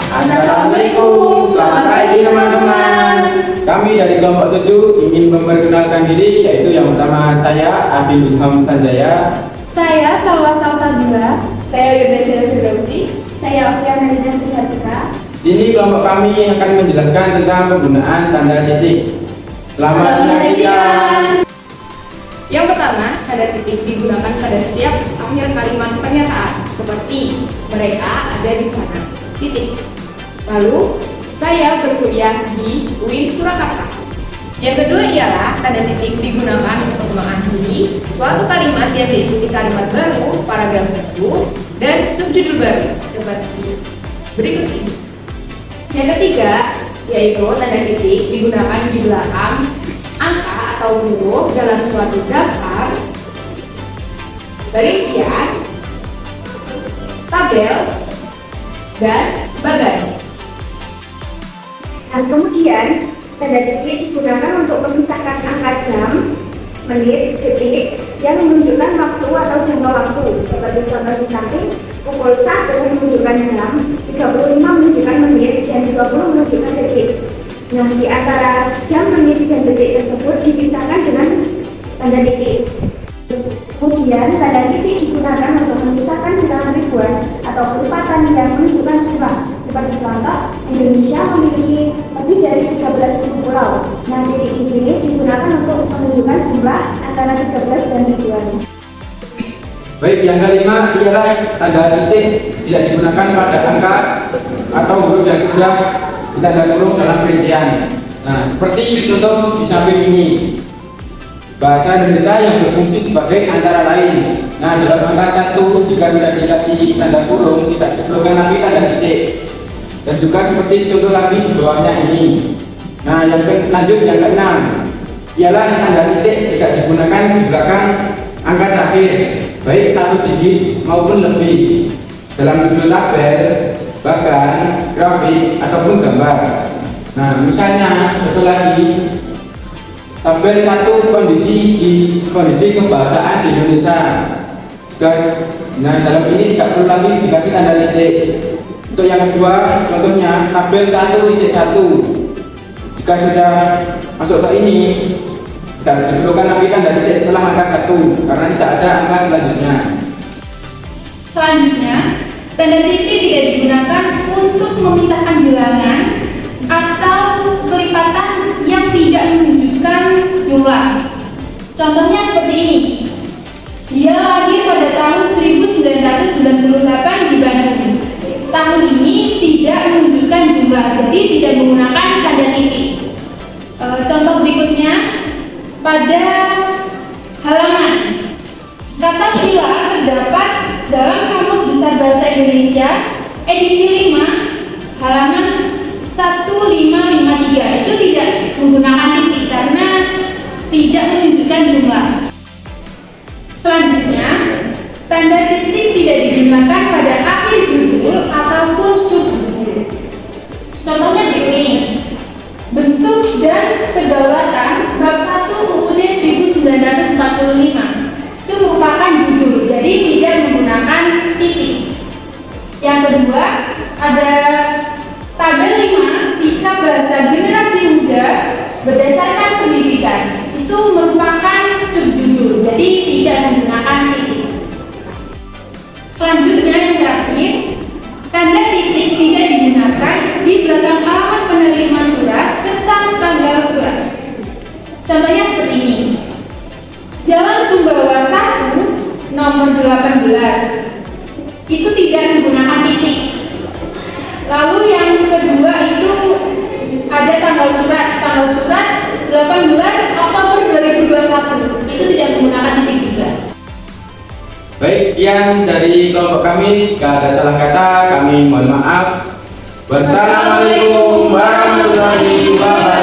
Assalamualaikum, selamat pagi teman-teman. Kami dari kelompok 7 ingin memperkenalkan diri, yaitu yang pertama saya Adi Ilham Sanjaya. Saya Salwa Salsabila. Saya Yudhishira Firdausi. Saya Okiana Nida Sihartika. Sini kelompok kami akan menjelaskan tentang penggunaan tanda titik. Selamat menyaksikan. Yang pertama, tanda titik digunakan pada setiap akhir kalimat pernyataan, seperti mereka ada di sana. Titik. Lalu, saya berkuliah di UIN Surakarta. Yang kedua ialah tanda titik digunakan untuk mengakhiri suatu kalimat yang diikuti kalimat baru, paragraf baru, dan subjudul baru, seperti berikut ini. Yang ketiga, yaitu tanda titik digunakan di belakang angka atau huruf dalam suatu daftar, rincian, tabel, dan bagan. Dan kemudian tanda titik digunakan untuk memisahkan angka jam, menit, detik yang menunjukkan waktu atau jangka waktu. Seperti contoh di samping, pukul 1 menunjukkan jam, 35 menunjukkan menit, dan 20 menunjukkan detik. Nah, di antara jam, menit, dan detik tersebut dipisahkan dengan tanda titik. Kemudian tanda titik digunakan untuk memisahkan bilangan ribuan atau perlipatan yang menunjukkan jumlah. Seperti contoh, Indonesia memiliki lebih dari 13.000 pulau. Nah, titik di sini digunakan untuk menunjukkan jumlah antara 13 dan ribuan. Baik, yang kelima ialah tanda titik tidak digunakan pada angka atau huruf yang sudah ditanda kurung dalam rincian. Nah, seperti contoh di samping ini. Bahasa Indonesia yang berfungsi sebagai antara lain. Nah, dalam angka 1 jika tidak dikasih tanda kurung, tidak diperlukan lagi tanda titik. Dan juga seperti contoh lagi di bawahnya ini. Nah, yang lanjut yang keenam ialah tanda titik tidak digunakan di belakang angka terakhir, baik satu digit maupun lebih, dalam judul tabel, bagan, grafik, ataupun gambar. Nah, misalnya satu lagi, tabel 1 kondisi kebahasaan di Indonesia. Nah, dalam ini tidak perlu lagi dikasih tanda titik. Untuk yang kedua, contohnya tabel 1.1. Jika sudah masuk ke ini, tidak diperlukan lagi tanda titik setelah angka 1 karena tidak ada angka selanjutnya. Selanjutnya, tanda titik tidak digunakan untuk memisahkan bilangan atau kelipatan yang tidak menunjukkan jumlah. Contohnya seperti ini. Dia lahir pada tahun 1998 di Bandung. Tahun ini tidak menunjukkan jumlah, jadi tidak menggunakan tanda titik. Contoh berikutnya, pada halaman. Kata sila terdapat dalam Kamus Besar Bahasa Indonesia edisi 5 halaman 1553. Itu tidak menggunakan titik karena tidak menunjukkan jumlah. Selanjutnya, tanda titik tidak digunakan pada akhir judul ataupun subjudul. Contohnya begini. Bentuk dan kedaulatan bab 1 UUD 1945 itu merupakan judul, jadi tidak menggunakan titik. Yang kedua, ada tabel 5 sikap bahasa generasi muda berdasarkan pendidikan, itu merupakan subjudul, jadi tidak menggunakan titik. Selanjutnya yang terakhir, tanda titik tidak digunakan di belakang alamat penerima surat serta tanggal surat. Contohnya seperti ini. Jalan Sumbawa 1 nomor 18 itu tidak menggunakan titik. Lalu yang kedua itu ada tanggal surat 18 Oktober 2021 itu tidak menggunakan titik juga. Baik, sekian dari kelompok kami. Jika ada salah kata, kami mohon maaf. Wassalamualaikum warahmatullahi wabarakatuh.